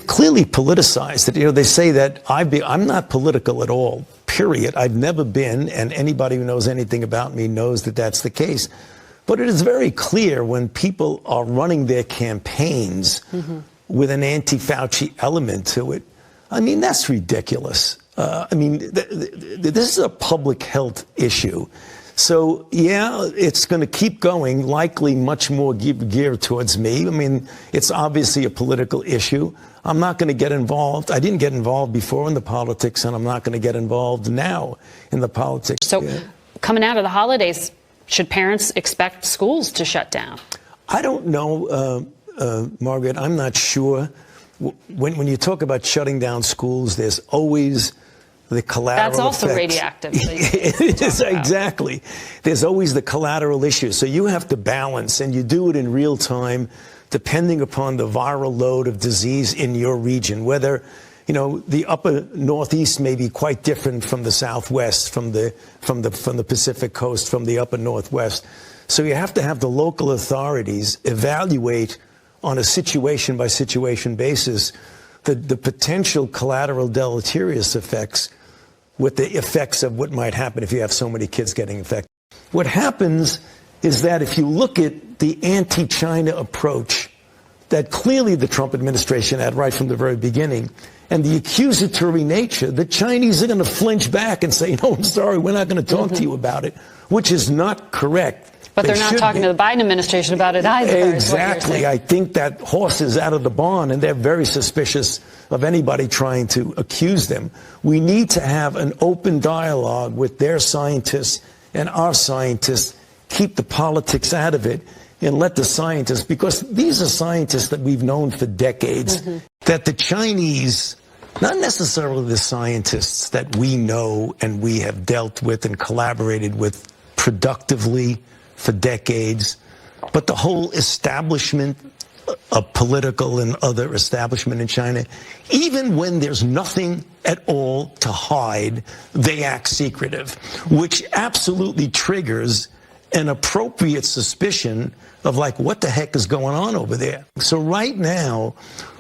clearly politicized it. You know, they say that I'm not political at all, period. I've never been, and anybody who knows anything about me knows that that's the case. But it is very clear when people are running their campaigns with an anti-Fauci element to it. I mean, that's ridiculous. I mean, this is a public health issue. So, yeah, it's going to keep going, likely much more geared towards me. I mean, it's obviously a political issue. I'm not going to get involved. I didn't get involved before in the politics, and I'm not going to get involved now in the politics. So, coming out of the holidays, should parents expect schools to shut down? I don't know, Margaret. I'm not sure. When you talk about shutting down schools, there's always the collateral That's also effects. Radioactive. It is, exactly. There's always the collateral issue. So you have to balance, and you do it in real time, depending upon the viral load of disease in your region, whether, you know, the upper Northeast may be quite different from the Southwest, from the Pacific Coast, from the upper Northwest. So you have to have the local authorities evaluate on a situation-by-situation basis the potential collateral deleterious effects with the effects of what might happen if you have so many kids getting infected. What happens is that if you look at the anti-China approach that clearly the Trump administration had right from the very beginning, and the accusatory nature, the Chinese are going to flinch back and say, no, I'm sorry, we're not going to talk to you about it, which is not correct. But they're not talking to the Biden administration about it either. Exactly. I think that horse is out of the barn, and they're very suspicious of anybody trying to accuse them. We need to have an open dialogue with their scientists and our scientists, keep the politics out of it, and let the scientists, because these are scientists that we've known for decades, that the Chinese, not necessarily the scientists that we know and we have dealt with and collaborated with productively for decades, but the whole establishment of political and other establishment in China, even when there's nothing at all to hide, they act secretive, which absolutely triggers an appropriate suspicion of, like, what the heck is going on over there? So right now,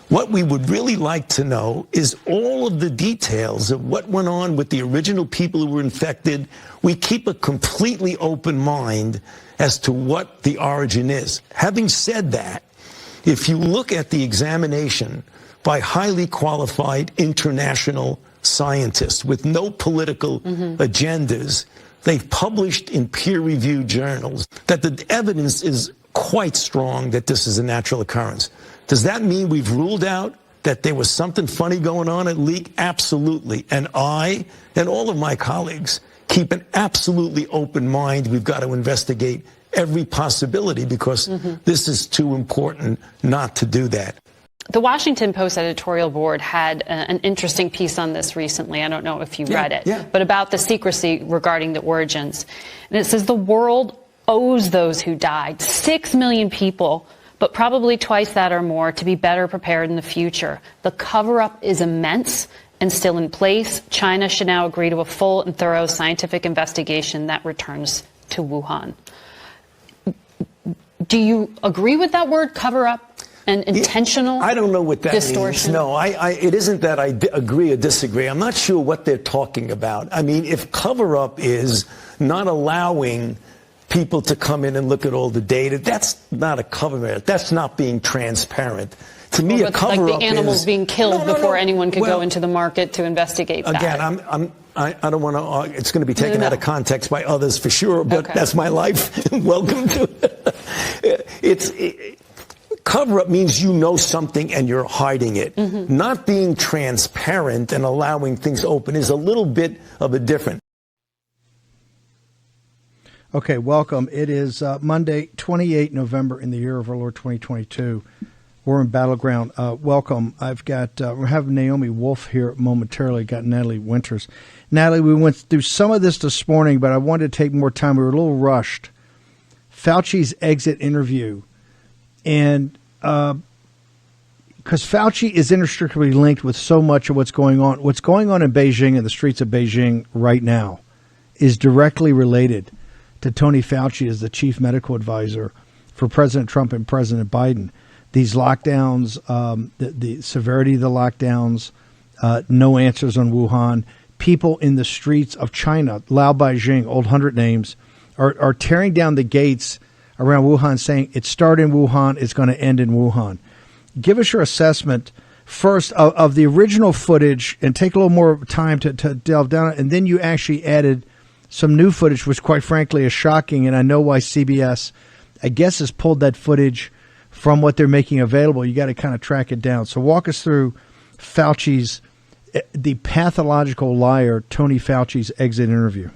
what we would really like to know is all of the details of what went on with the original people who were infected. We keep a completely open mind as to what the origin is. Having said that, if you look at the examination by highly qualified international scientists with no political agendas, they've published in peer-reviewed journals that the evidence is quite strong that this is a natural occurrence. Does that mean we've ruled out that there was something funny going on at leak? Absolutely. And I and all of my colleagues keep an absolutely open mind. We've got to investigate every possibility because this is too important not to do that. The Washington Post editorial board had an interesting piece on this recently. I don't know if you read it, but about the secrecy regarding the origins. And it says the world owes those who died, 6 million people, but probably twice that or more, to be better prepared in the future. The cover-up is immense and still in place. China should now agree to a full and thorough scientific investigation that returns to Wuhan. Do you agree with that word, cover-up? And intentional distortion? I don't know what that means. No, it isn't that I agree or disagree. I'm not sure what they're talking about. I mean, if cover-up is not allowing people to come in and look at all the data, that's not a cover-up. That's not being transparent. To me, a cover-up is... Like the animals being killed before anyone could go into the market to investigate that. Again, I don't want to... It's going to be taken out of context by others for sure, but that's my life. Welcome to it. Cover-up means you know something and you're hiding it. Not being transparent and allowing things open is a little bit of a different. Okay, welcome. It is Monday, 28 November in the year of our Lord 2022. We're in Battleground. Welcome. I've got, we're having Naomi Wolf here momentarily. Got Natalie Winters. Natalie, we went through some of this morning, but I wanted to take more time. We were a little rushed. Fauci's exit interview. And because Fauci is inextricably linked with so much of what's going on in Beijing and the streets of Beijing right now is directly related to Tony Fauci as the chief medical advisor for President Trump and President Biden. these lockdowns, the severity of the lockdowns, no answers on Wuhan. People in the streets of China, Lao Beijing, old 100 names, are tearing down the gates around Wuhan, saying it started in Wuhan, it's going to end in Wuhan. Give us your assessment first of the original footage, and take a little more time to delve down it. And then you actually added some new footage, which quite frankly is shocking. And I know why CBS, I guess, has pulled that footage from what they're making available. You got to kind of track it down. So walk us through Fauci's, the pathological liar, Tony Fauci's exit interview.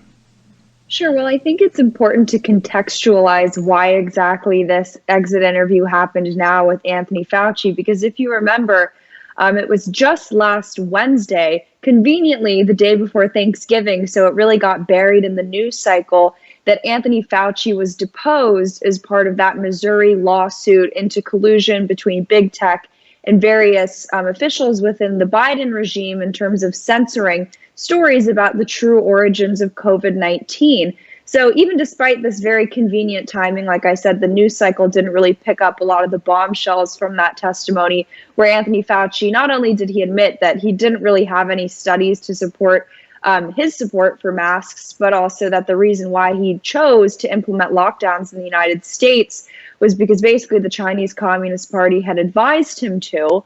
Sure. Well, I think it's important to contextualize why exactly this exit interview happened now with Anthony Fauci, because if you remember, it was just last Wednesday, conveniently the day before Thanksgiving, so it really got buried in the news cycle, that Anthony Fauci was deposed as part of that Missouri lawsuit into collusion between big tech and various officials within the Biden regime in terms of censoring stories about the true origins of COVID-19. So even despite this very convenient timing, like I said, the news cycle didn't really pick up a lot of the bombshells from that testimony, where Anthony Fauci, not only did he admit that he didn't really have any studies to support his support for masks, but also that the reason why he chose to implement lockdowns in the United States was because basically the Chinese Communist Party had advised him to.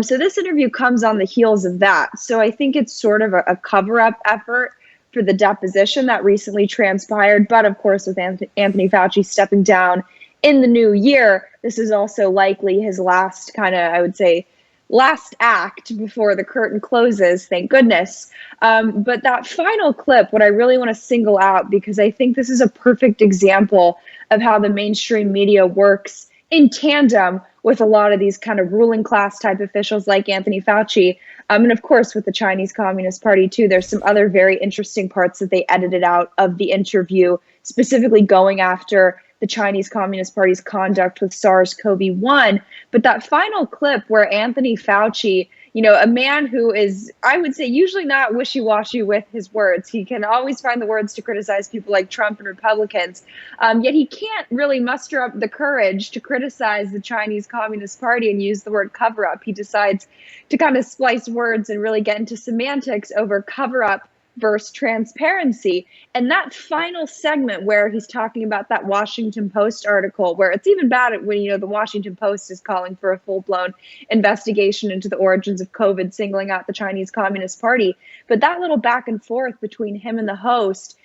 So this interview comes on the heels of that. So I think it's sort of a cover-up effort for the deposition that recently transpired. But of course, with Anthony Fauci stepping down in the new year, this is also likely his last kind of, I would say, last act before the curtain closes, thank goodness. But that final clip, what I really want to single out, because I think this is a perfect example of how the mainstream media works in tandem with a lot of these kind of ruling class type officials like Anthony Fauci. And of course, with the Chinese Communist Party, too, there's some other very interesting parts that they edited out of the interview, specifically going after the Chinese Communist Party's conduct with SARS-CoV-1. But that final clip where Anthony Fauci, you know, a man who is, I would say, usually not wishy-washy with his words. He can always find the words to criticize people like Trump and Republicans. Yet he can't really muster up the courage to criticize the Chinese Communist Party and use the word cover-up. He decides to kind of splice words and really get into semantics over cover-up versus transparency. And that final segment where he's talking about that Washington Post article, where it's even bad when, you know, the Washington Post is calling for a full-blown investigation into the origins of COVID, singling out the Chinese Communist Party. But that little back and forth between him and the host,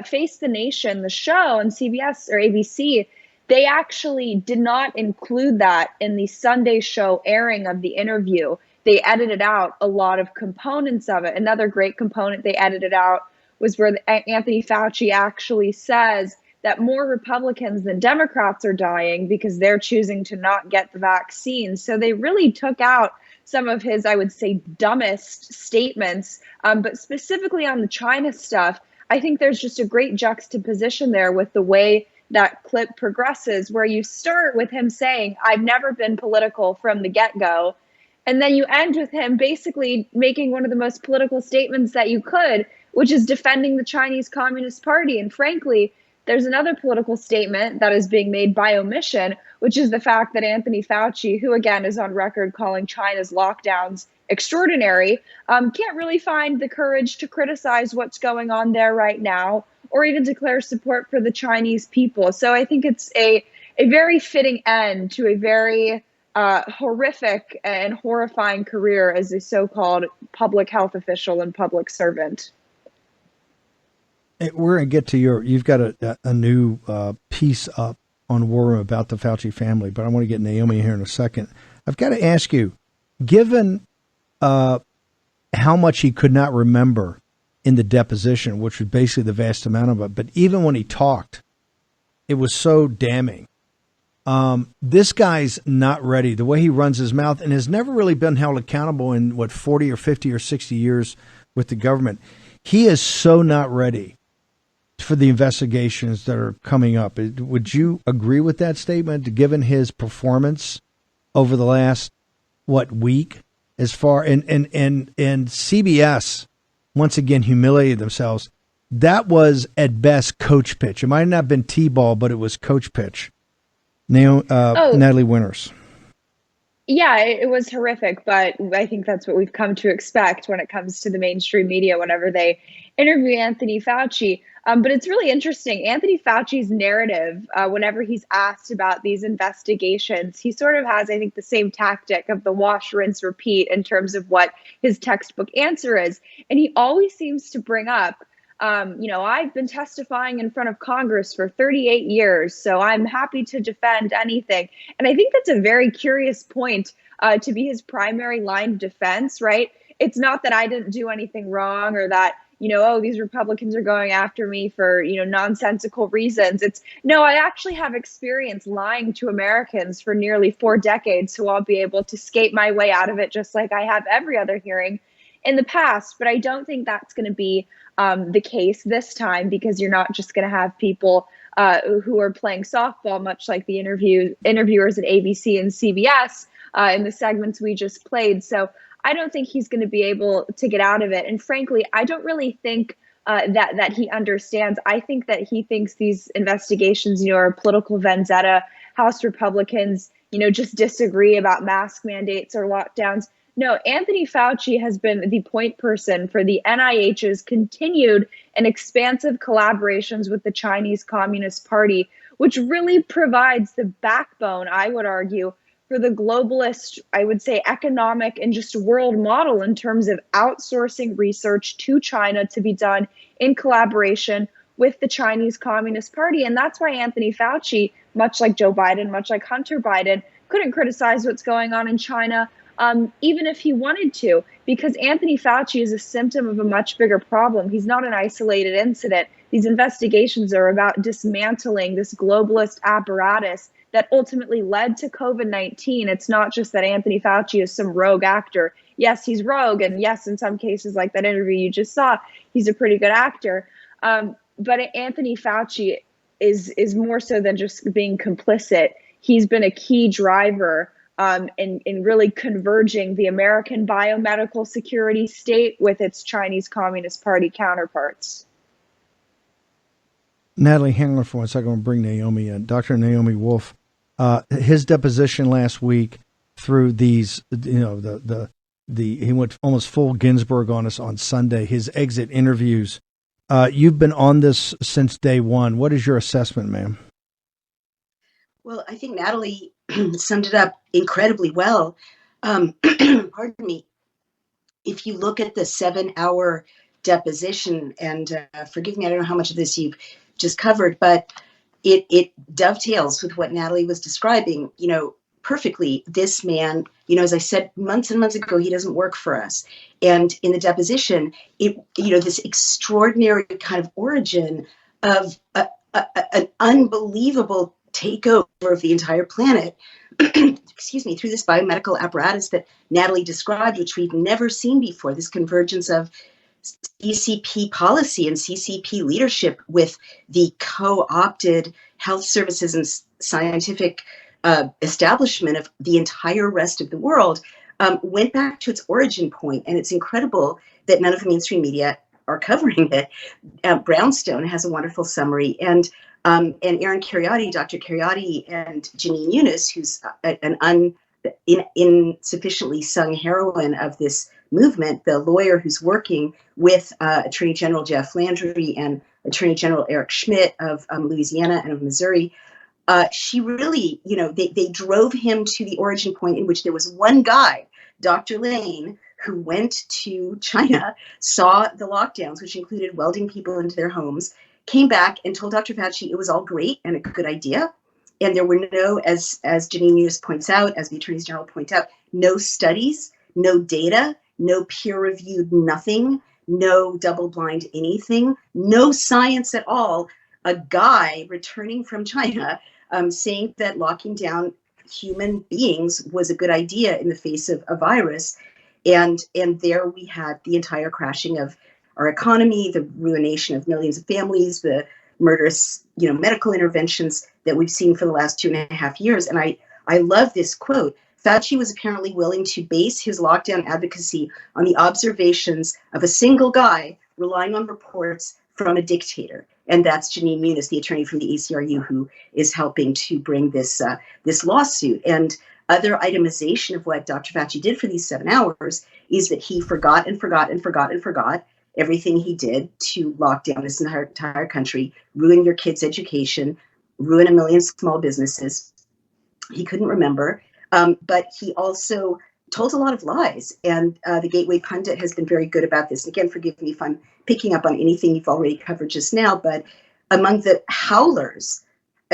Face the Nation, the show on CBS or ABC, they actually did not include that in the Sunday show airing of the interview. They edited out a lot of components of it. Another great component they edited out was where Anthony Fauci actually says that more Republicans than Democrats are dying because they're choosing to not get the vaccine. So they really took out some of his, I would say, dumbest statements. But specifically on the China stuff, I think there's just a great juxtaposition there with the way that clip progresses, where you start with him saying, I've never been political from the get-go. And then you end with him basically making one of the most political statements that you could, which is defending the Chinese Communist Party. And frankly, there's another political statement that is being made by omission, which is the fact that Anthony Fauci, who again is on record calling China's lockdowns extraordinary, can't really find the courage to criticize what's going on there right now, or even declare support for the Chinese people. So I think it's a very fitting end to a very horrific and horrifying career as a so-called public health official and public servant. We're going to get to you've got a new piece up on War Room about the Fauci family, but I want to get Naomi here in a second. I've got to ask you, given how much he could not remember in the deposition, which was basically the vast amount of it, but even when he talked, it was so damning. This guy's not ready. The way he runs his mouth and has never really been held accountable in 40 or 50 or 60 years with the government. He is so not ready for the investigations that are coming up. Would you agree with that statement, given his performance over the last, week? As far and CBS once again humiliated themselves. That was at best coach pitch. It might not have been T-ball, but it was coach pitch. Natalie Winters. Yeah, it was horrific, but I think that's what we've come to expect when it comes to the mainstream media whenever they interview Anthony Fauci. But it's really interesting. Anthony Fauci's narrative, whenever he's asked about these investigations, he sort of has, I think, the same tactic of the wash, rinse, repeat in terms of what his textbook answer is. And he always seems to bring up, I've been testifying in front of Congress for 38 years, so I'm happy to defend anything. And I think that's a very curious point to be his primary line of defense, right? It's not that I didn't do anything wrong or that, oh, these Republicans are going after me for, nonsensical reasons. It's no, I actually have experience lying to Americans for nearly 4 decades, so I'll be able to skate my way out of it just like I have every other hearing in the past. But I don't think that's going to be the case this time, because you're not just going to have people who are playing softball, much like the interviewers at ABC and CBS in the segments we just played. So I don't think he's going to be able to get out of it. And frankly, I don't really think that he understands. I think that he thinks these investigations, are a political vendetta. House Republicans, just disagree about mask mandates or lockdowns. No, Anthony Fauci has been the point person for the NIH's continued and expansive collaborations with the Chinese Communist Party, which really provides the backbone, I would argue, for the globalist, I would say, economic and just world model in terms of outsourcing research to China to be done in collaboration with the Chinese Communist Party. And that's why Anthony Fauci, much like Joe Biden, much like Hunter Biden, couldn't criticize what's going on in China, even if he wanted to, because Anthony Fauci is a symptom of a much bigger problem. He's not an isolated incident. These investigations are about dismantling this globalist apparatus that ultimately led to COVID-19. It's not just that Anthony Fauci is some rogue actor. Yes, he's rogue. And yes, in some cases, like that interview you just saw, he's a pretty good actor. But Anthony Fauci is more so than just being complicit. He's been a key driver in really converging the American biomedical security state with its Chinese Communist Party counterparts. Natalie, hang on for 1 second. We'll bring Naomi in. Dr. Naomi Wolf, his deposition last week through these, he went almost full Ginsburg on us on Sunday, his exit interviews. You've been on this since day one. What is your assessment, ma'am? Well, I think Natalie summed it up incredibly well. Pardon me. If you look at the 7-hour deposition, and forgive me, I don't know how much of this you've just covered, but it dovetails with what Natalie was describing, perfectly. This man, as I said months and months ago, he doesn't work for us. And in the deposition, this extraordinary kind of origin of an unbelievable takeover of the entire planet, excuse me, through this biomedical apparatus that Natalie described, which we've never seen before, this convergence of CCP policy and CCP leadership with the co-opted health services and scientific establishment of the entire rest of the world, went back to its origin point. And it's incredible that none of the mainstream media are covering it. Brownstone has a wonderful summary. And Aaron Kheriaty, Dr. Kheriaty, and Janine Eunice, who's an insufficiently sung heroine of this movement, the lawyer who's working with Attorney General Jeff Landry and Attorney General Eric Schmidt of Louisiana and of Missouri, she really, they drove him to the origin point in which there was one guy, Dr. Lane, who went to China, saw the lockdowns, which included welding people into their homes, came back and told Dr. Fauci it was all great and a good idea. And there were no, as Janine Eunice points out, as the attorneys general point out, no studies, no data, no peer-reviewed nothing, no double-blind anything, no science at all. A guy returning from China saying that locking down human beings was a good idea in the face of a virus. And there we had the entire crashing of our economy, the ruination of millions of families, the murderous, medical interventions that we've seen for the last 2.5 years. And I love this quote. Fauci was apparently willing to base his lockdown advocacy on the observations of a single guy relying on reports from a dictator. And that's Janine Eunice, the attorney from the ACRU, who is helping to bring this lawsuit. And other itemization of what Dr. Fauci did for these 7 hours is that he forgot everything he did to lock down this entire country, ruin your kids' education, ruin a million small businesses. He couldn't remember, but he also told a lot of lies. And the Gateway Pundit has been very good about this. And again, forgive me if I'm picking up on anything you've already covered just now, but among the howlers,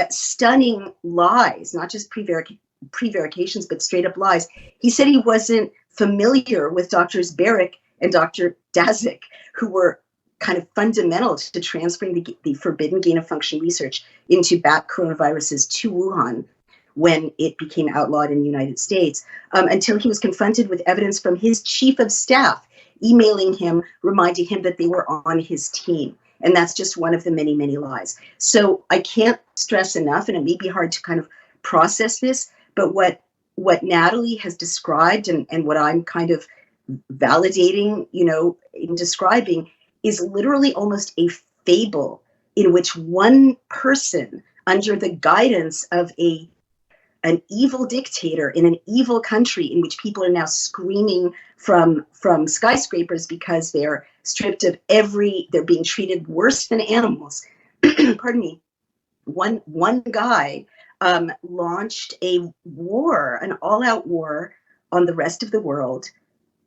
stunning lies, not just prevarications, but straight up lies. He said he wasn't familiar with Drs. Barrick and Dr. Daszak, who were kind of fundamental to transferring the forbidden gain-of-function research into bat coronaviruses to Wuhan when it became outlawed in the United States, until he was confronted with evidence from his chief of staff, emailing him, reminding him that they were on his team. And that's just one of the many, many lies. So I can't stress enough, and it may be hard to kind of process this, but what Natalie has described and what I'm kind of validating, in describing is literally almost a fable in which one person, under the guidance of an evil dictator in an evil country in which people are now screaming from skyscrapers because they're stripped of they're being treated worse than animals. Pardon me. One guy launched a war, an all-out war on the rest of the world,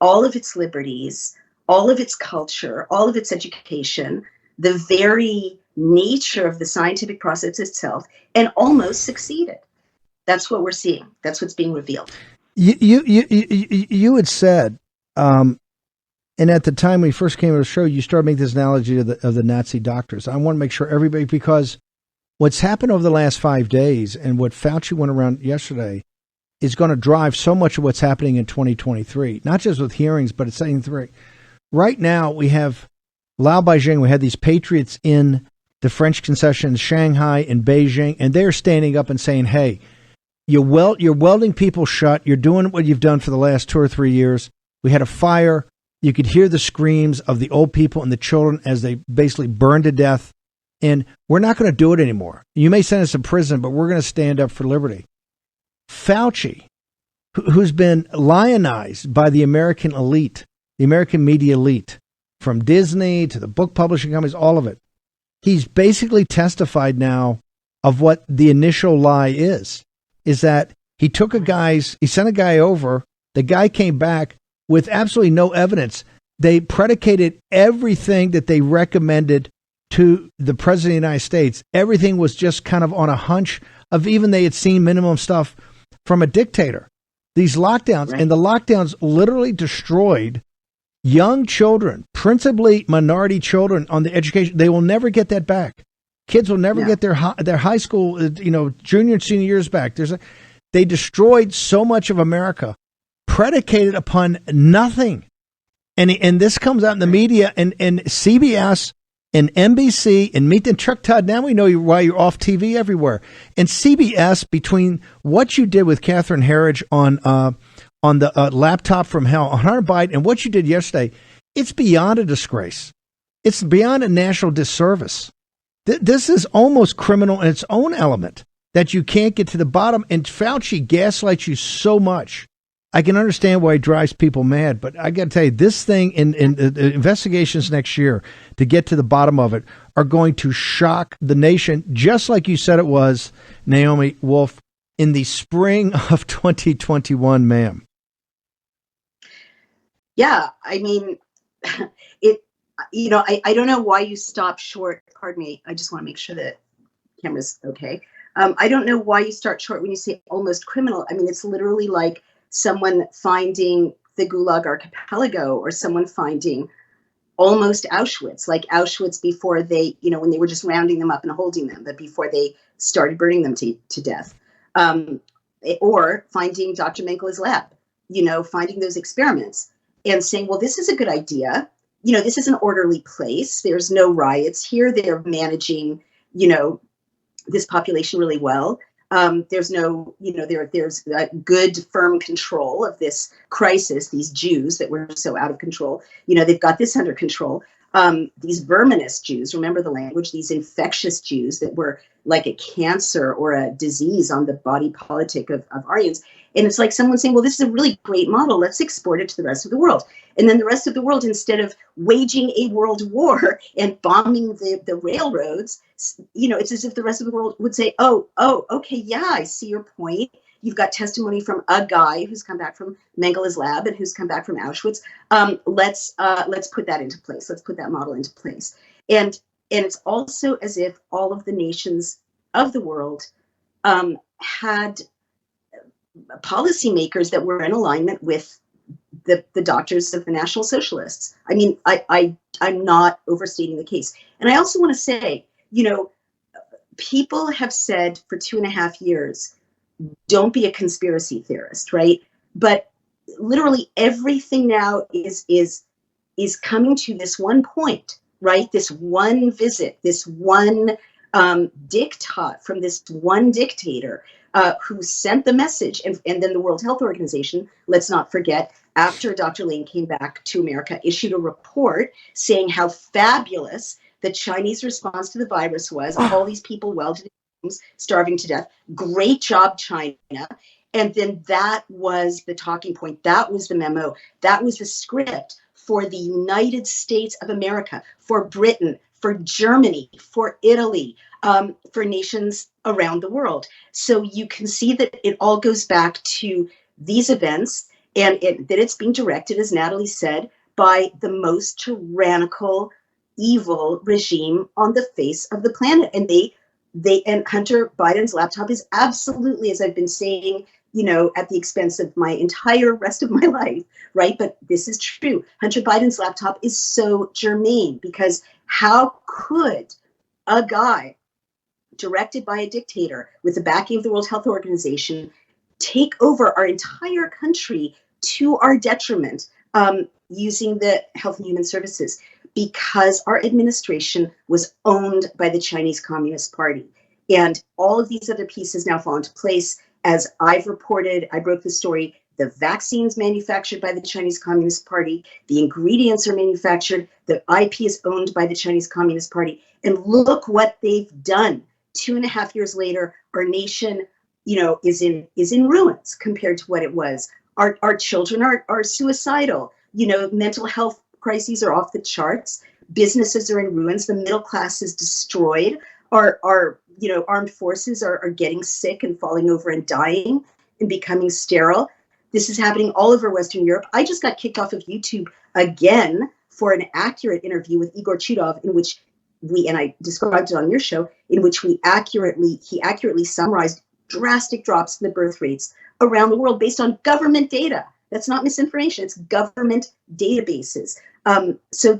all of its liberties, all of its culture, all of its education, the very nature of the scientific process itself, and almost succeeded. That's what we're seeing. That's what's being revealed. You had said, and at the time we first came to the show, you started making this analogy of the Nazi doctors. I want to make sure everybody, because what's happened over the last 5 days and what Fauci went around yesterday is going to drive so much of what's happening in 2023, not just with hearings, but it's saying three. Right now, we have Lao Beijing. We had these patriots in the French concessions, Shanghai and Beijing, and they're standing up and saying, hey, you're welding people shut. You're doing what you've done for the last 2 or 3 years. We had a fire. You could hear the screams of the old people and the children as they basically burned to death. And we're not going to do it anymore. You may send us to prison, but we're going to stand up for liberty. Fauci, who's been lionized by the American elite, the American media elite, from Disney to the book publishing companies, all of it. He's basically testified now of what the initial lie is that he sent a guy over, the guy came back with absolutely no evidence. They predicated everything that they recommended to the president of the United States. Everything was just kind of on a hunch of even they had seen minimum stuff from a dictator. These lockdowns, right. And the lockdowns literally destroyed young children, principally minority children on the education. They will never get that back. Kids will never get their high school, junior and senior years back. They destroyed so much of America, predicated upon nothing. And this comes out in the media and CBS and NBC and Meet the Chuck Todd. Now we know why you're off TV everywhere. And CBS, between what you did with Catherine Herridge on the laptop from hell, on Hunter Biden, and what you did yesterday, it's beyond a disgrace. It's beyond a national disservice. This is almost criminal in its own element that you can't get to the bottom. And Fauci gaslights you so much. I can understand why he drives people mad, but I got to tell you, this thing in investigations next year to get to the bottom of it are going to shock the nation, just like you said it was, Naomi Wolf, in the spring of 2021, ma'am. Yeah, I mean, I don't know why you stop short. Pardon me. I just want to make sure that camera's okay. I don't know why you start short when you say almost criminal. I mean, it's literally like someone finding the Gulag Archipelago or someone finding almost Auschwitz, like Auschwitz before they, when they were just rounding them up and holding them, but before they started burning them to death. Or finding Dr. Mengeles' lab, finding those experiments and saying, well, this is a good idea. This is an orderly place. There's no riots here. They're managing, this population really well. There's no, there's a good, firm control of this crisis, these Jews that were so out of control. They've got this under control. these verminous Jews, remember the language, these infectious Jews that were like a cancer or a disease on the body politic of Aryans. And it's like someone saying, well, this is a really great model. Let's export it to the rest of the world. And then the rest of the world, instead of waging a world war and bombing the railroads, it's as if the rest of the world would say, oh, okay, yeah, I see your point. You've got testimony from a guy who's come back from Mengele's lab and who's come back from Auschwitz. Let's put that into place. Let's put that model into place. And it's also as if all of the nations of the world had policymakers that were in alignment with the doctors of the National Socialists. I mean, I'm not overstating the case. And I also want to say, people have said for 2.5 years, don't be a conspiracy theorist, right? But literally everything now is coming to this one point, right? This one visit, this one diktat from this one dictator who sent the message. And then the World Health Organization, let's not forget, after Dr. Lane came back to America, issued a report saying how fabulous the Chinese response to the virus was. All these people welded starving to death. Great job, China. And then that was the talking point. That was the memo. That was the script for the United States of America, for Britain, for Germany, for Italy, for nations around the world. So you can see that it all goes back to these events, and that it's being directed, as Natalie said, by the most tyrannical, evil regime on the face of the planet. And and Hunter Biden's laptop is absolutely, as I've been saying, at the expense of my entire rest of my life, right? But this is true. Hunter Biden's laptop is so germane, because how could a guy directed by a dictator with the backing of the World Health Organization take over our entire country to our detriment, using the Health and Human Services? Because our administration was owned by the Chinese Communist Party. And all of these other pieces now fall into place. As I've reported, I broke the story, the vaccines manufactured by the Chinese Communist Party, the ingredients are manufactured, the IP is owned by the Chinese Communist Party. And look what they've done. 2.5 years later, our nation, is in ruins compared to what it was. Our children are suicidal. Mental health crises are off the charts. Businesses are in ruins. The middle class is destroyed. Our armed forces are getting sick and falling over and dying and becoming sterile. This is happening all over Western Europe. I just got kicked off of YouTube again for an accurate interview with Igor Chudov, in which and I described it on your show, in which he accurately summarized drastic drops in the birth rates around the world based on government data. That's not misinformation. It's government databases. So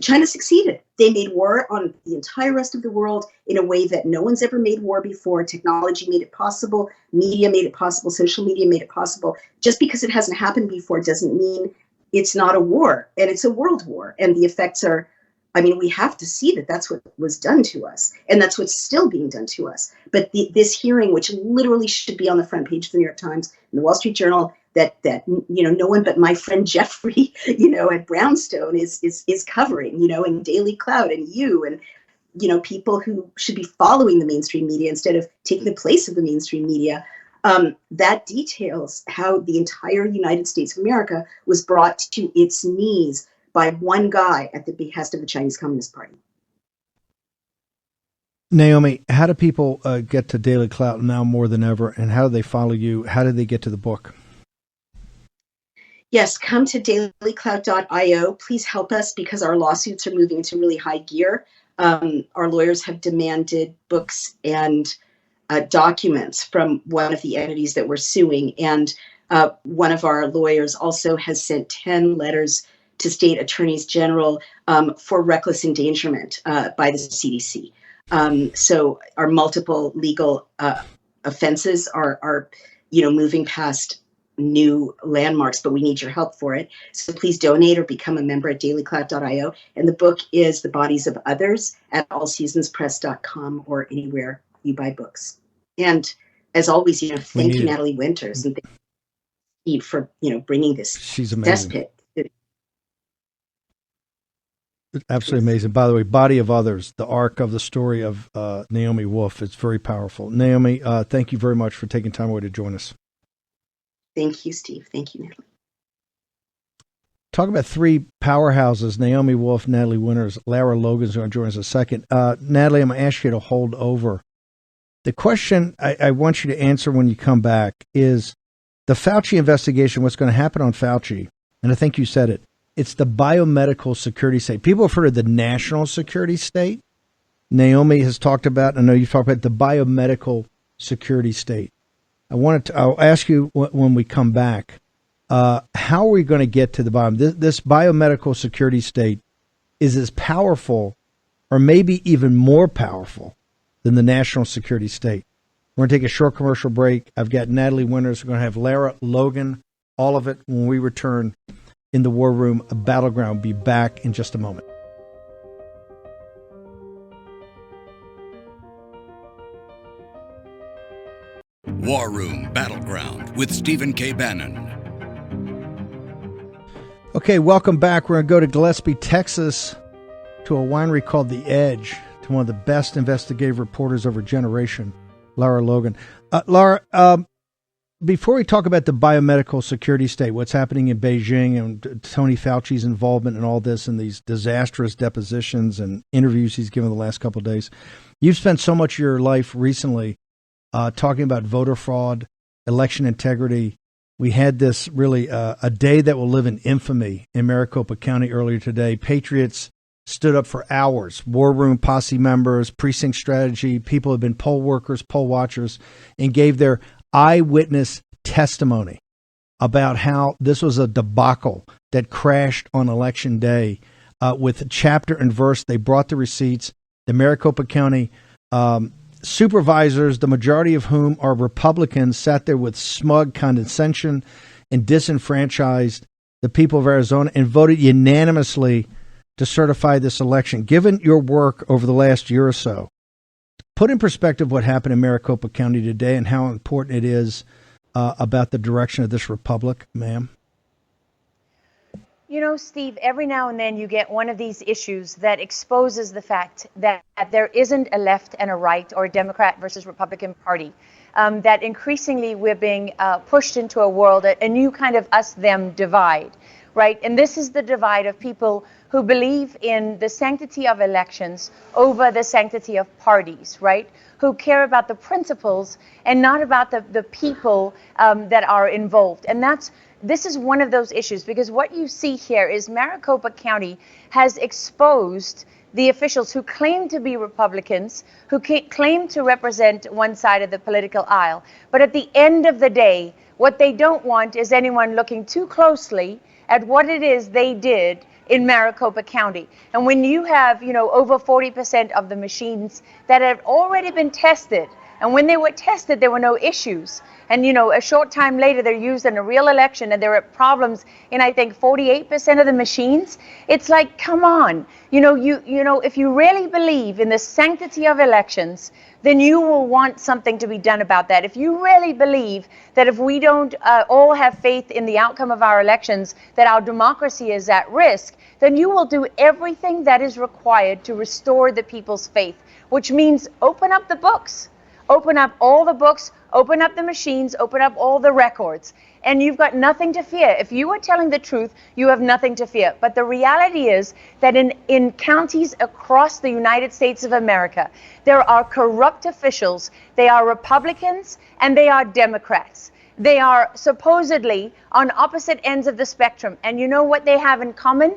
China succeeded. They made war on the entire rest of the world in a way that no one's ever made war before. Technology made it possible. Media made it possible. Social media made it possible. Just because it hasn't happened before doesn't mean it's not a war. And it's a world war. And the effects are, we have to see that that's what was done to us. And that's what's still being done to us. But this hearing, which literally should be on the front page of the New York Times and the Wall Street Journal, that no one but my friend Jeffrey, at Brownstone is covering, in Daily Cloud, and you and people who should be following the mainstream media instead of taking the place of the mainstream media. That details how the entire United States of America was brought to its knees by one guy at the behest of the Chinese Communist Party. Naomi, how do people get to Daily Cloud now more than ever, and how do they follow you? How do they get to the book? Yes, come to dailycloud.io. Please help us, because our lawsuits are moving into really high gear. Our lawyers have demanded books and documents from one of the entities that we're suing. And one of our lawyers also has sent 10 letters to state attorneys general for reckless endangerment by the CDC. So our multiple legal offenses are moving past new landmarks, but we need your help for it. So please donate or become a member at dailycloud.io. And the book is The Bodies of Others at allseasonspress.com or anywhere you buy books. And as always, thank you, Natalie Winters, and thank you for, bringing this. She's amazing. Cesspit Absolutely amazing. By the way, Body of Others, the arc of the story of Naomi Wolf. It's very powerful. Naomi, thank you very much for taking time away to join us. Thank you, Steve. Thank you, Natalie. Talk about three powerhouses, Naomi Wolf, Natalie Winters, Lara Logan's going to join us in a second. Natalie, I'm going to ask you to hold over. The question I want you to answer when you come back is the Fauci investigation, what's going to happen on Fauci, and I think you said it, it's the biomedical security state. People have heard of the national security state. Naomi has talked about, I know you've talked about the biomedical security state. I'll ask you when we come back, how are we going to get to the bottom? This biomedical security state is as powerful or maybe even more powerful than the national security state. We're going to take a short commercial break. I've got Natalie Winters. We're going to have Lara, Logan, all of it when we return in the War Room, a Battleground. Be back in just a moment. War Room Battleground with Stephen K. Bannon. Okay, welcome back. We're going to go to Gillespie, Texas, to a winery called The Edge, to one of the best investigative reporters over a generation, Lara Logan. Lara, before we talk about the biomedical security state, what's happening in Beijing and Tony Fauci's involvement in all this and these disastrous depositions and interviews he's given the last couple of days, you've spent so much of your life recently talking about voter fraud, election integrity. We had this really a day that will live in infamy in Maricopa County earlier today. Patriots stood up for hours, War Room posse members, precinct strategy, people have been poll workers, poll watchers, and gave their eyewitness testimony about how this was a debacle that crashed on election day with chapter and verse. They brought the receipts. The Maricopa County supervisors, the majority of whom are Republicans, sat there with smug condescension and disenfranchised the people of Arizona and voted unanimously to certify this election. Given your work over the last year or so, put in perspective what happened in Maricopa County today and how important it is about the direction of this republic, ma'am. You know, Steve, every now and then you get one of these issues that exposes the fact that there isn't a left and a right or a Democrat versus Republican party, that increasingly we're being pushed into a world, a new kind of us-them divide, right? And this is the divide of people who believe in the sanctity of elections over the sanctity of parties, right? Who care about the principles and not about the people that are involved. And this is one of those issues, because what you see here is Maricopa County has exposed the officials who claim to be Republicans, who claim to represent one side of the political aisle. But at the end of the day, what they don't want is anyone looking too closely at what it is they did in Maricopa County. And when you have, over 40% of the machines that have already been tested, and when they were tested, there were no issues. And, a short time later, they're used in a real election, and there are problems in, I think, 48% of the machines. It's like, come on. If you really believe in the sanctity of elections, then you will want something to be done about that. If you really believe that if we don't all have faith in the outcome of our elections, that our democracy is at risk, then you will do everything that is required to restore the people's faith, which means open up the books. Open up all the books, open up the machines, open up all the records, and you've got nothing to fear. If you are telling the truth, you have nothing to fear. But the reality is that in counties across the United States of America, there are corrupt officials. They are Republicans and they are Democrats. They are supposedly on opposite ends of the spectrum. And you know what they have in common?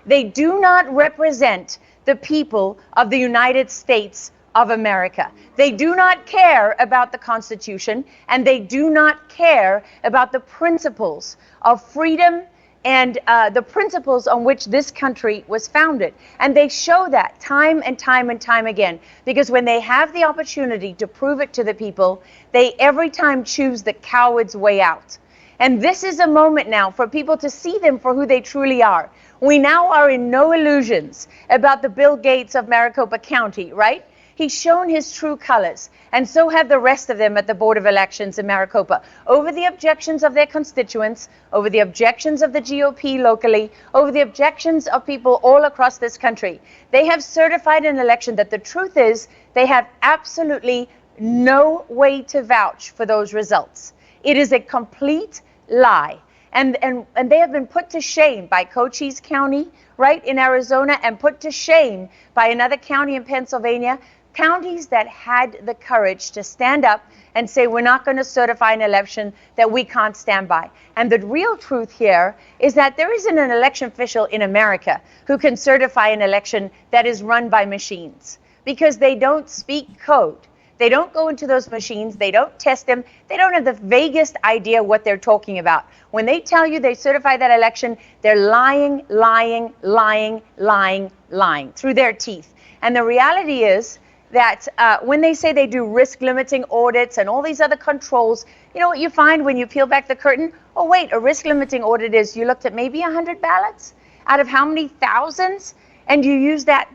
They do not represent the people of the United States of America. They do not care about the Constitution, and they do not care about the principles of freedom and the principles on which this country was founded. And they show that time and time and time again, because when they have the opportunity to prove it to the people, they every time choose the coward's way out. And this is a moment now for people to see them for who they truly are. We now are in no illusions about the Bill Gates of Maricopa County, right? He's shown his true colors, and so have the rest of them at the Board of Elections in Maricopa, over the objections of their constituents, over the objections of the GOP locally, over the objections of people all across this country. They have certified an election that the truth is they have absolutely no way to vouch for those results. It is a complete lie. And they have been put to shame by Cochise County, right, in Arizona, and put to shame by another county in Pennsylvania, counties that had the courage to stand up and say, we're not going to certify an election that we can't stand by. And the real truth here is that there isn't an election official in America who can certify an election that is run by machines, because they don't speak code. They don't go into those machines. They don't test them. They don't have the vaguest idea what they're talking about. When they tell you they certify that election, they're lying, lying, lying, lying, lying through their teeth. And the reality is that when they say they do risk limiting audits and all these other controls, you know what you find when you peel back the curtain? Oh, wait, a risk limiting audit is you looked at maybe 100 ballots out of how many thousands? And you use that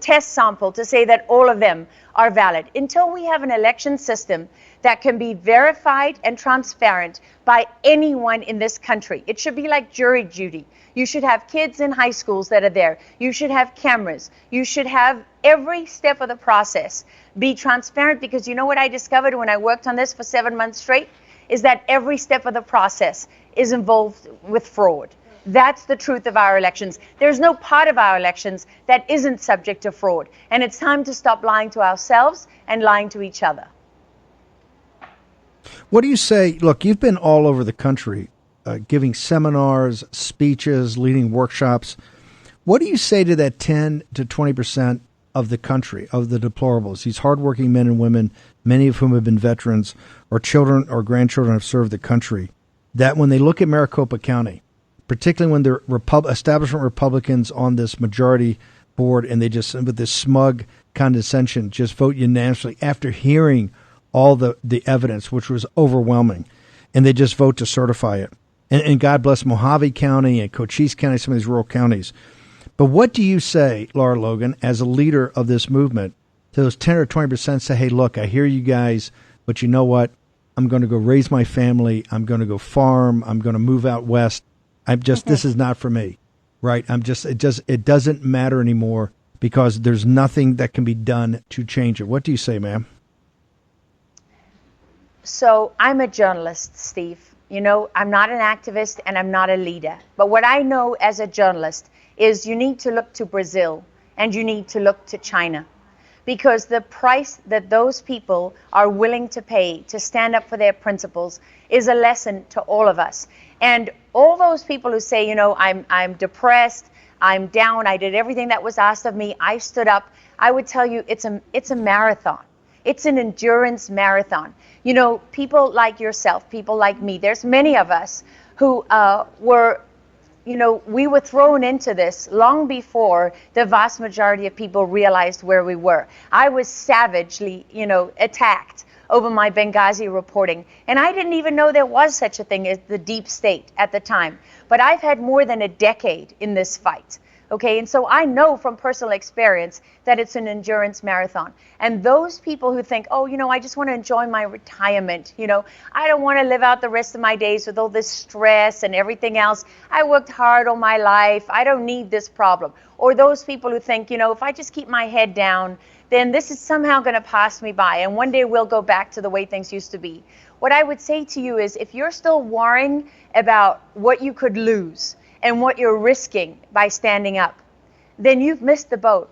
test sample to say that all of them are valid. Until we have an election system that can be verified and transparent by anyone in this country, it should be like jury duty. You should have kids in high schools that are there. You should have cameras. You should have every step of the process be transparent, because you know what I discovered when I worked on this for 7 months straight is that every step of the process is involved with fraud. That's the truth of our elections. There's no part of our elections that isn't subject to fraud. And it's time to stop lying to ourselves and lying to each other. What do you say? Look, you've been all over the country giving seminars, speeches, leading workshops. What do you say to that 10 to 20% of the country, of the deplorables, these hardworking men and women, many of whom have been veterans or children or grandchildren have served the country, that when they look at Maricopa County, particularly when they're establishment Republicans on this majority board, and they just, with this smug condescension, just vote unanimously after hearing all the evidence, which was overwhelming, and they just vote to certify it. And God bless Mojave County and Cochise County, some of these rural counties. But what do you say, Lara Logan, as a leader of this movement, to those 10 or 20% say, hey, look, I hear you guys, but you know what? I'm going to go raise my family. I'm going to go farm. I'm going to move out west. This is not for me, right? It doesn't matter anymore because there's nothing that can be done to change it. What do you say, ma'am? So I'm a journalist, Steve. You know, I'm not an activist and I'm not a leader. But what I know as a journalist is you need to look to Brazil and you need to look to China, because the price that those people are willing to pay to stand up for their principles is a lesson to all of us. And all those people who say, you know, I'm depressed, I'm down, I did everything that was asked of me, I stood up, I would tell you it's a marathon. It's an endurance marathon. You know, people like yourself, people like me, there's many of us who we were thrown into this long before the vast majority of people realized where we were. I was savagely, attacked over my Benghazi reporting. And I didn't even know there was such a thing as the deep state at the time. But I've had more than a decade in this fight. Okay, and so I know from personal experience that it's an endurance marathon. And those people who think, oh, I just want to enjoy my retirement, I don't want to live out the rest of my days with all this stress and everything else. I worked hard all my life. I don't need this problem. Or those people who think, if I just keep my head down, then this is somehow going to pass me by. And one day we'll go back to the way things used to be. What I would say to you is, if you're still worrying about what you could lose and what you're risking by standing up, then you've missed the boat.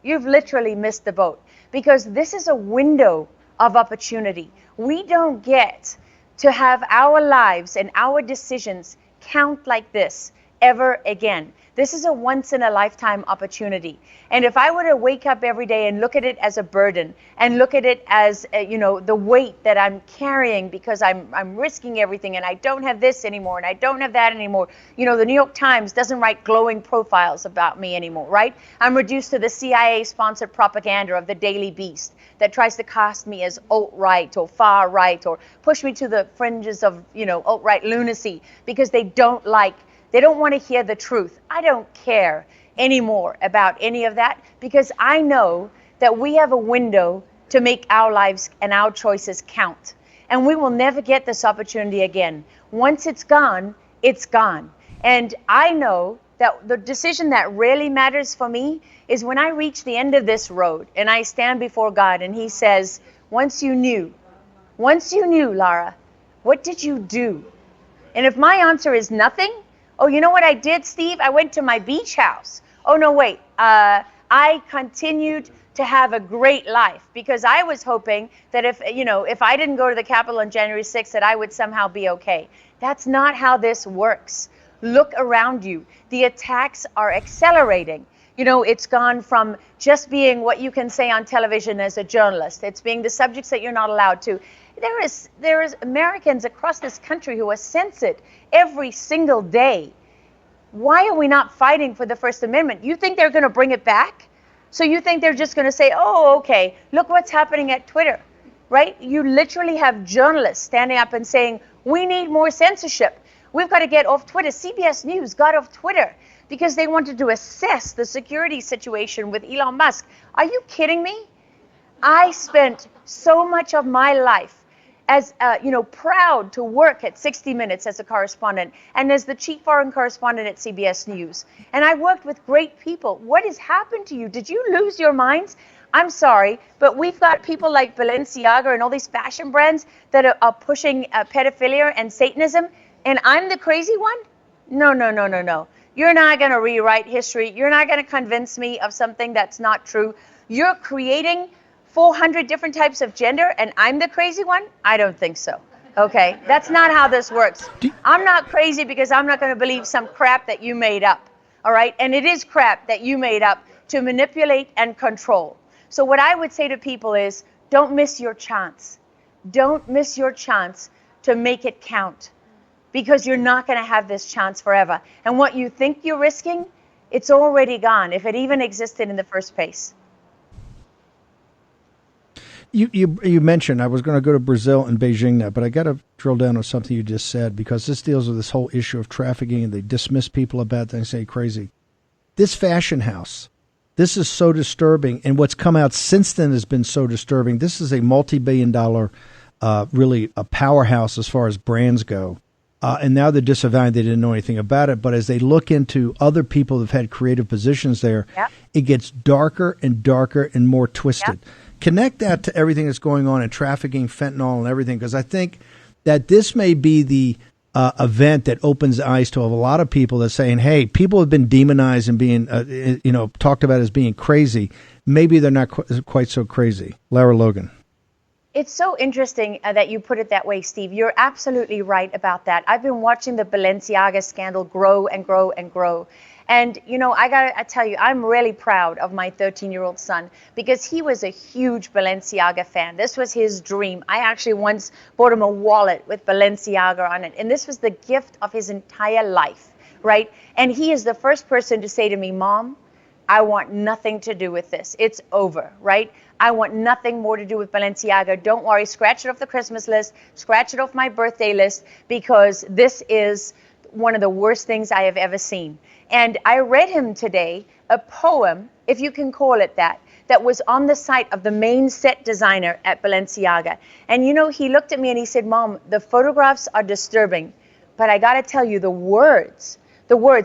You've literally missed the boat, because this is a window of opportunity. We don't get to have our lives and our decisions count like this ever again. This is a once-in-a-lifetime opportunity. And if I were to wake up every day and look at it as a burden and look at it as, the weight that I'm carrying because I'm risking everything and I don't have this anymore and I don't have that anymore. The New York Times doesn't write glowing profiles about me anymore, right? I'm reduced to the CIA-sponsored propaganda of the Daily Beast that tries to cast me as alt-right or far-right or push me to the fringes of, alt-right lunacy because they don't want to hear the truth. I don't care anymore about any of that, because I know that we have a window to make our lives and our choices count. And we will never get this opportunity again. Once it's gone, it's gone. And I know that the decision that really matters for me is when I reach the end of this road and I stand before God and he says, once you knew, Lara, what did you do? And if my answer is nothing, oh, you know what I did, Steve? I went to my beach house. Oh, no, wait. I continued to have a great life because I was hoping that if I didn't go to the Capitol on January 6th, that I would somehow be okay. That's not how this works. Look around you. The attacks are accelerating. It's gone from just being what you can say on television as a journalist. It's being the subjects that you're not allowed to. There is Americans across this country who are censored every single day. Why are we not fighting for the First Amendment? You think they're going to bring it back? So you think they're just going to say, oh, okay, look what's happening at Twitter, right? You literally have journalists standing up and saying, we need more censorship. We've got to get off Twitter. CBS News got off Twitter because they wanted to assess the security situation with Elon Musk. Are you kidding me? I spent so much of my life as proud to work at 60 Minutes as a correspondent and as the chief foreign correspondent at CBS News. And I worked with great people. What has happened to you? Did you lose your minds? I'm sorry, but we've got people like Balenciaga and all these fashion brands that are pushing pedophilia and Satanism, and I'm the crazy one? No. You're not going to rewrite history. You're not going to convince me of something that's not true. You're creating 400 different types of gender, and I'm the crazy one? I don't think so. Okay, that's not how this works. I'm not crazy because I'm not going to believe some crap that you made up, all right? And it is crap that you made up to manipulate and control. So what I would say to people is, don't miss your chance. Don't miss your chance to make it count, because you're not going to have this chance forever. And what you think you're risking, it's already gone, if it even existed in the first place. You mentioned, I was going to go to Brazil and Beijing now, but I got to drill down on something you just said, because this deals with this whole issue of trafficking, and they dismiss people about things, say crazy. This fashion house, this is so disturbing, and what's come out since then has been so disturbing. This is a multi-billion-dollar, really a powerhouse as far as brands go. And now they're disavowing they didn't know anything about it. But as they look into other people who've had creative positions there, it gets darker and darker and more twisted. Connect that to everything that's going on in trafficking, fentanyl, and everything, because I think that this may be the event that opens eyes to a lot of people that's saying, hey, people have been demonized and being, talked about as being crazy. Maybe they're not quite so crazy. Lara, Logan. It's so interesting that you put it that way, Steve. You're absolutely right about that. I've been watching the Balenciaga scandal grow and grow and grow. And, I tell you, I'm really proud of my 13-year-old son because he was a huge Balenciaga fan. This was his dream. I actually once bought him a wallet with Balenciaga on it. And this was the gift of his entire life, right? And he is the first person to say to me, Mom, I want nothing to do with this. It's over, right? I want nothing more to do with Balenciaga. Don't worry, scratch it off the Christmas list, scratch it off my birthday list, because this is one of the worst things I have ever seen. And I read him today a poem, if you can call it that was on the site of the main set designer at Balenciaga. And he looked at me and he said, Mom, the photographs are disturbing, but I got to tell you the words.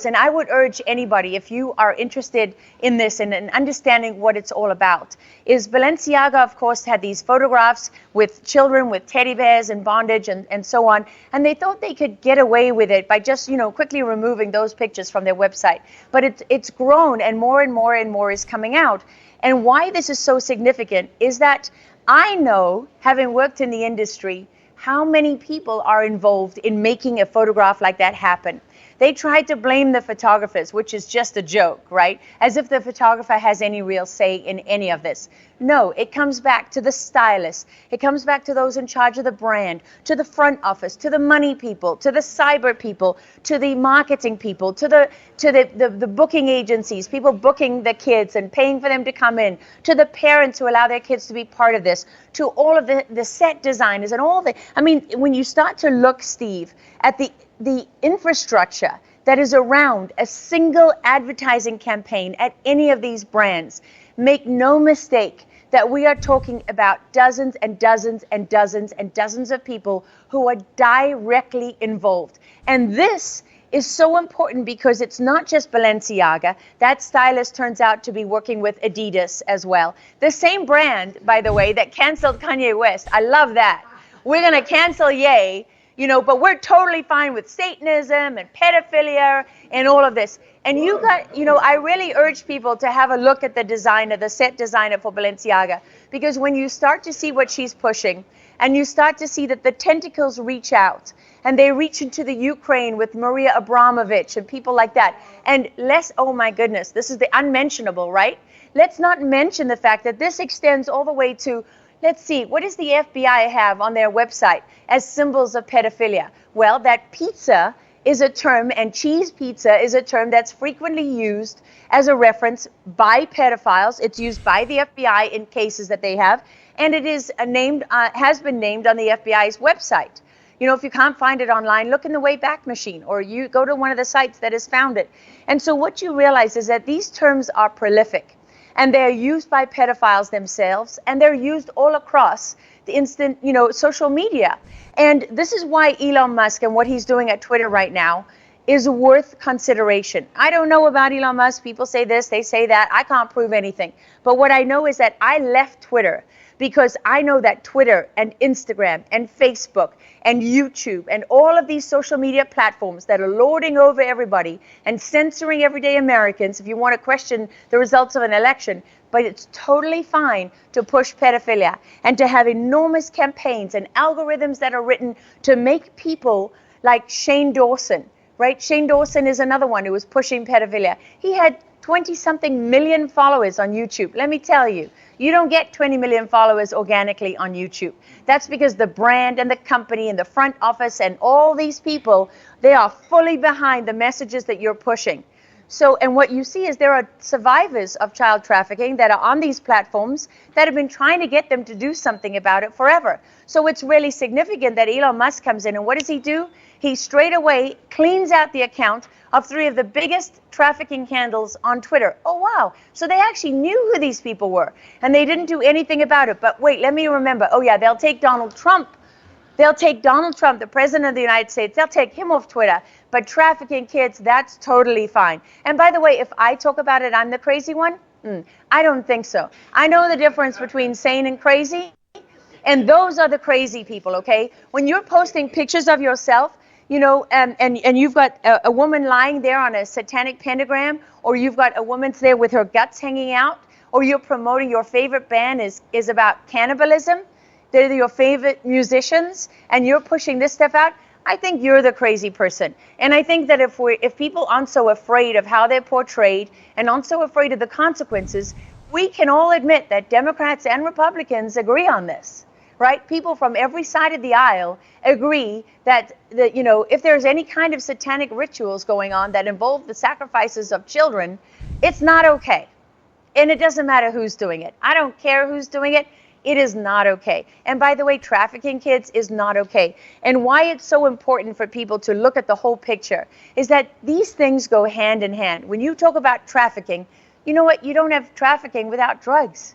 And I would urge anybody, if you are interested in this and understanding what it's all about, is Balenciaga, of course, had these photographs with children with teddy bears and bondage and so on. And they thought they could get away with it by just, quickly removing those pictures from their website. But it's grown, and more and more and more is coming out. And why this is so significant is that I know, having worked in the industry, how many people are involved in making a photograph like that happen. They tried to blame the photographers, which is just a joke, right? As if the photographer has any real say in any of this. No, it comes back to the stylist. It comes back to those in charge of the brand, to the front office, to the money people, to the cyber people, to the marketing people, to the booking agencies, people booking the kids and paying for them to come in, to the parents who allow their kids to be part of this, to all of the set designers and all the, when you start to look, Steve, at the infrastructure that is around a single advertising campaign at any of these brands, Make no mistake that we are talking about dozens and dozens and dozens and dozens of people who are directly involved. And this is so important because it's not just Balenciaga. That stylist turns out to be working with Adidas as well. The same brand, by the way, that canceled Kanye West. I love that. We're going to cancel Ye, but we're totally fine with Satanism and pedophilia and all of this. And I really urge people to have a look at the set designer for Balenciaga, because when you start to see what she's pushing, and you start to see that the tentacles reach out, and they reach into the Ukraine with Maria Abramovich and people like that. And oh my goodness, this is the unmentionable, right? Let's not mention the fact that this extends all the way to, let's see, what does the FBI have on their website as symbols of pedophilia? Well, that pizza is a term, and cheese pizza is a term that's frequently used as a reference by pedophiles. It's used by the FBI in cases that they have, and it is has been named on the FBI's website. If you can't find it online, look in the Wayback Machine, or you go to one of the sites that has found it. And so what you realize is that these terms are prolific, and they're used by pedophiles themselves, and they're used all across the social media. And this is why Elon Musk and what he's doing at Twitter right now is worth consideration. I don't know about Elon Musk. People say this, they say that. I can't prove anything. But what I know is that I left Twitter because I know that Twitter and Instagram and Facebook and YouTube and all of these social media platforms that are lording over everybody and censoring everyday Americans if you want to question the results of an election. But it's totally fine to push pedophilia and to have enormous campaigns and algorithms that are written to make people like Shane Dawson, right? Shane Dawson is another one who was pushing pedophilia. He had 20-something million followers on YouTube. Let me tell you, you don't get 20 million followers organically on YouTube. That's because the brand and the company and the front office and all these people, they are fully behind the messages that you're pushing. So, and what you see is there are survivors of child trafficking that are on these platforms that have been trying to get them to do something about it forever. So it's really significant that Elon Musk comes in, and what does he do? He straight away cleans out the account of 3 of the biggest trafficking handles on Twitter. Oh, wow. So they actually knew who these people were, and they didn't do anything about it. But wait, let me remember. Oh, yeah, they'll take Donald Trump. They'll take Donald Trump, the president of the United States. They'll take him off Twitter. But trafficking kids, that's totally fine. And by the way, if I talk about it, I'm the crazy one? I don't think so. I know the difference between sane and crazy, and those are the crazy people, okay? When you're posting pictures of yourself, and you've got a woman lying there on a satanic pentagram, or you've got a woman there with her guts hanging out, or you're promoting your favorite band is about cannibalism, they're your favorite musicians, and you're pushing this stuff out, I think you're the crazy person. And I think that if people aren't so afraid of how they're portrayed and aren't so afraid of the consequences, we can all admit that Democrats and Republicans agree on this, right? People from every side of the aisle agree that if there's any kind of satanic rituals going on that involve the sacrifices of children, it's not okay. And it doesn't matter who's doing it. I don't care who's doing it. It is not okay. And by the way, trafficking kids is not okay. And why it's so important for people to look at the whole picture is that these things go hand in hand. When you talk about trafficking, you know what? You don't have trafficking without drugs.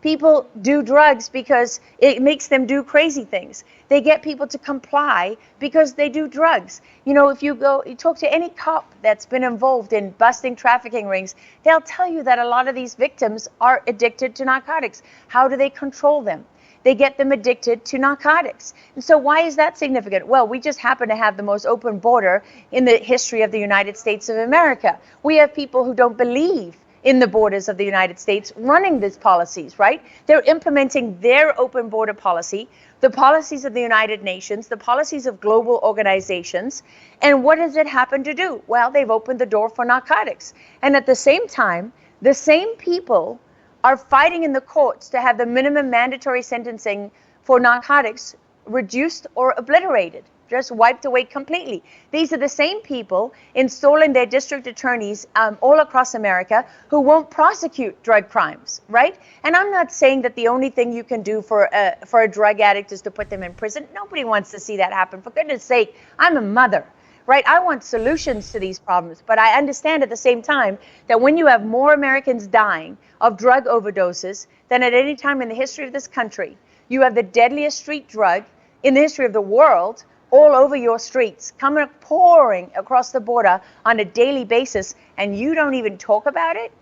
People do drugs because it makes them do crazy things. They get people to comply because they do drugs. If you talk to any cop that's been involved in busting trafficking rings, they'll tell you that a lot of these victims are addicted to narcotics. How do they control them? They get them addicted to narcotics. And so why is that significant? Well, we just happen to have the most open border in the history of the United States of America. We have people who don't believe in the borders of the United States running these policies, right? They're implementing their open border policy, the policies of the United Nations, the policies of global organizations. And what does it happen to do? Well, they've opened the door for narcotics. And at the same time, the same people are fighting in the courts to have the minimum mandatory sentencing for narcotics reduced or obliterated, just wiped away completely. These are the same people installing their district attorneys all across America who won't prosecute drug crimes, right? And I'm not saying that the only thing you can do for a drug addict is to put them in prison. Nobody wants to see that happen. For goodness sake, I'm a mother, right? I want solutions to these problems, but I understand at the same time that when you have more Americans dying of drug overdoses than at any time in the history of this country, you have the deadliest street drug in the history of the world all over your streets, coming pouring across the border on a daily basis, and you don't even talk about it.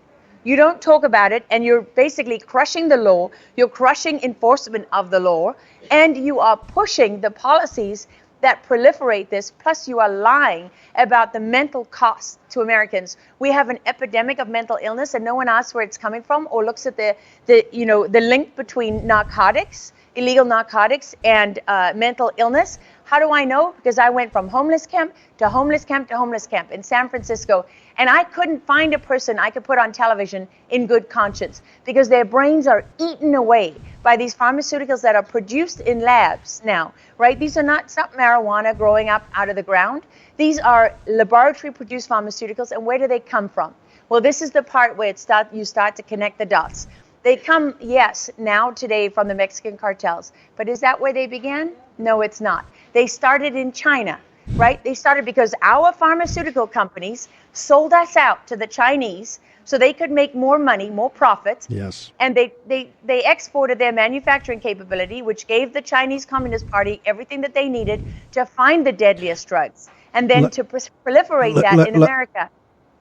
You don't talk about it, and you're basically crushing the law, you're crushing enforcement of the law, and you are pushing the policies that proliferate this, plus you are lying about the mental cost to Americans. We have an epidemic of mental illness, and no one asks where it's coming from or looks at the link between narcotics, illegal narcotics, and mental illness. How do I know? Because I went from homeless camp to homeless camp to homeless camp in San Francisco, and I couldn't find a person I could put on television in good conscience because their brains are eaten away by these pharmaceuticals that are produced in labs now, right? It's not marijuana growing up out of the ground. These are laboratory-produced pharmaceuticals, and where do they come from? Well, this is the part where you start to connect the dots. They come, yes, now today from the Mexican cartels, but is that where they began? No, it's not. They started in China, right? They started because our pharmaceutical companies sold us out to the Chinese so they could make more money, more profit. Yes. And they exported their manufacturing capability, which gave the Chinese Communist Party everything that they needed to find the deadliest drugs and then to proliferate that in America.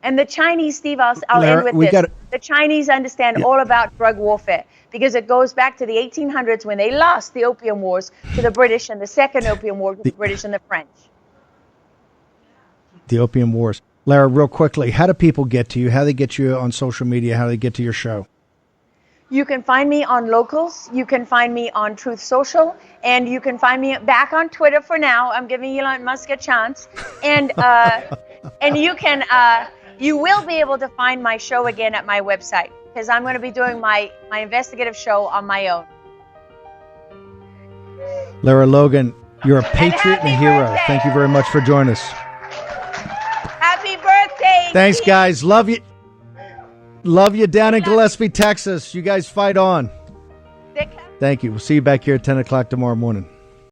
And the Chinese, Steve, I'll Lara, end with this. The Chinese understand all about drug warfare because it goes back to the 1800s when they lost the Opium Wars to the British and the Second Opium War to the British and the French. The Opium Wars. Lara, real quickly, how do people get to you? How do they get you on social media? How do they get to your show? You can find me on Locals. You can find me on Truth Social. And you can find me back on Twitter for now. I'm giving Elon Musk a chance. And and you will be able to find my show again at my website because I'm going to be doing my investigative show on my own. Lara Logan, you're a patriot and a hero. Birthday. Thank you very much for joining us. Happy birthday. Thanks, guys. Love you. Love you down in Gillespie, Texas. You guys fight on. Thank you. We'll see you back here at 10 o'clock tomorrow morning.